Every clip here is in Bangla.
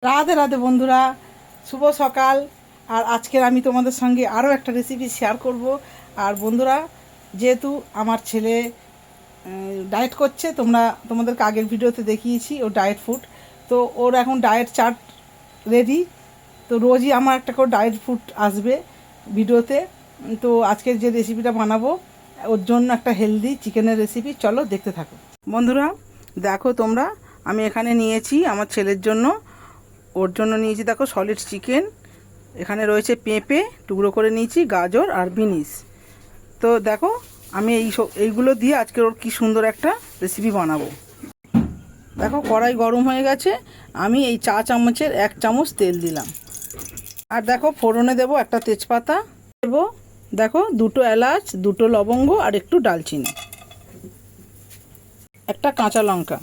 রাধে রাধে বন্ধুরা, শুভ সকাল। আর আজকের আমি তোমাদের সঙ্গে আরও একটা রেসিপি শেয়ার করব। আর বন্ধুরা, যেহেতু আমার ছেলে ডায়েট করছে, তোমাদেরকে আগের ভিডিওতে দেখিয়েছি ও ডায়েট ফুড, তো ওর এখন ডায়েট চার্ট রেডি। তো রোজই আমার একটা করে ডায়েট ফুড আসবে ভিডিওতে। তো আজকের যে রেসিপিটা বানাবো ওর জন্য একটা হেলদি চিকেনের রেসিপি, চলো দেখতে থাকো। বন্ধুরা দেখো তোমরা, আমি এখানে নিয়েছি আমার ছেলের জন্য, ওর জন্য নিয়েছি দেখো সলিড চিকেন। এখানে রয়েছে পেঁপে টুকরো করে নিয়েছি, গাজর আর বিনস। তো দেখো আমি এইগুলো দিয়ে আজকে ওর কি সুন্দর একটা রেসিপি বানাবো। দেখো কড়াই গরম হয়ে গেছে, আমি এই চা চামচের 1 চামচ তেল দিলাম। আর দেখো ফোড়নে দেবো একটা তেজপাতা, দেবো দেখো 2টো এলাচ, 2টো লবঙ্গ আর একটু ডালচিনি, একটা কাঁচা লঙ্কা।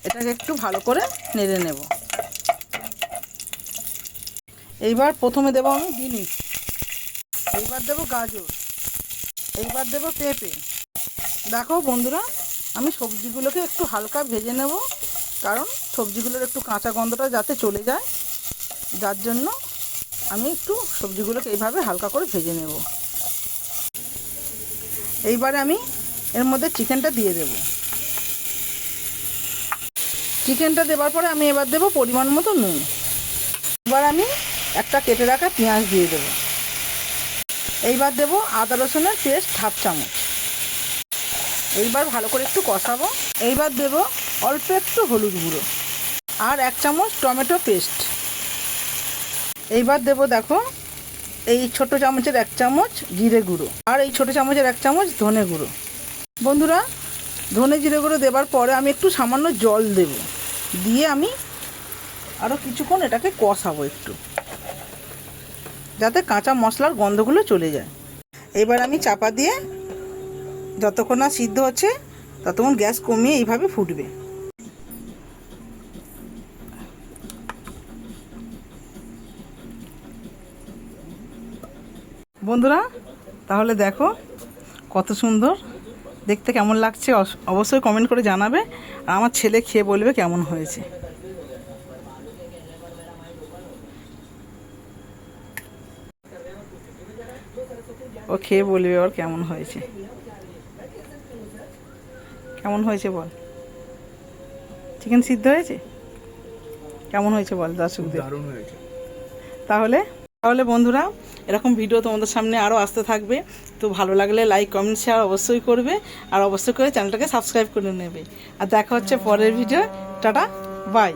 এটাকে একটু ভালো করে নেড়ে নেব। এইবার প্রথমে দেবো আমি বিনস, এইবার দেবো গাজর, এইবার দেবো পেঁপে। দেখো বন্ধুরা, আমি সবজিগুলোকে একটু হালকা ভেজে নেব, কারণ সবজিগুলোর একটু কাঁচা গন্ধটা যাতে চলে যায়, যার জন্য আমি একটু সবজিগুলোকে এইভাবে হালকা করে ভেজে নেব। এইবারে আমি এর মধ্যে চিকেনটা দিয়ে দেব। চিকেনটা দেওয়ার পরে আমি এবার দেবো পরিমাণ মতো নুন। এবার আমি একটা কেটে রাখা পেঁয়াজ দিয়ে দেবো। এইবার দেবো আদা রসুনের পেস্ট 1/2 চামচ। এইবার ভালো করে একটু কষাবো। এইবার দেবো অল্প একটু হলুদ গুঁড়ো আর 1 চামচ টমেটো পেস্ট। এইবার দেবো দেখো এই ছোট চামচের 1 চামচ জিরে গুঁড়ো আর এই ছোট চামচের 1 চামচ ধনে গুঁড়ো। বন্ধুরা, ধনে জিরে গুঁড়ো দেওয়ার পরে আমি একটু সামান্য জল দেব, দিয়ে আমি আরও কিছুক্ষণ এটাকে কষাবো একটু, যাতে কাঁচা মশলার গন্ধগুলো চলে যায়। এবার আমি চাপা দিয়ে যতক্ষণ না সিদ্ধ হচ্ছে ততক্ষণ গ্যাস কমিয়ে এইভাবে ফুটবে। বন্ধুরা তাহলে দেখো কত সুন্দর দেখতে, কেমন লাগছে অবশ্যই কমেন্ট করে জানাবে। আর আমার ছেলে খেয়ে বলবে কেমন হয়েছে। ও খেয়ে বলবে ওর কেমন হয়েছে। কেমন হয়েছে বল, চিকেন সিদ্ধ হয়েছে? কেমন হয়েছে বল দর্শকদের। দারুণ হয়েছে। তাহলে বন্ধুরা, এরকম ভিডিও তোমাদের সামনে আরও আসতে থাকবে। তো ভালো লাগলে লাইক কমেন্ট শেয়ার অবশ্যই করবে, আর অবশ্যই করে চ্যানেলটাকে সাবস্ক্রাইব করে নেবে। আর দেখা হচ্ছে পরের ভিডিও। Tata, by.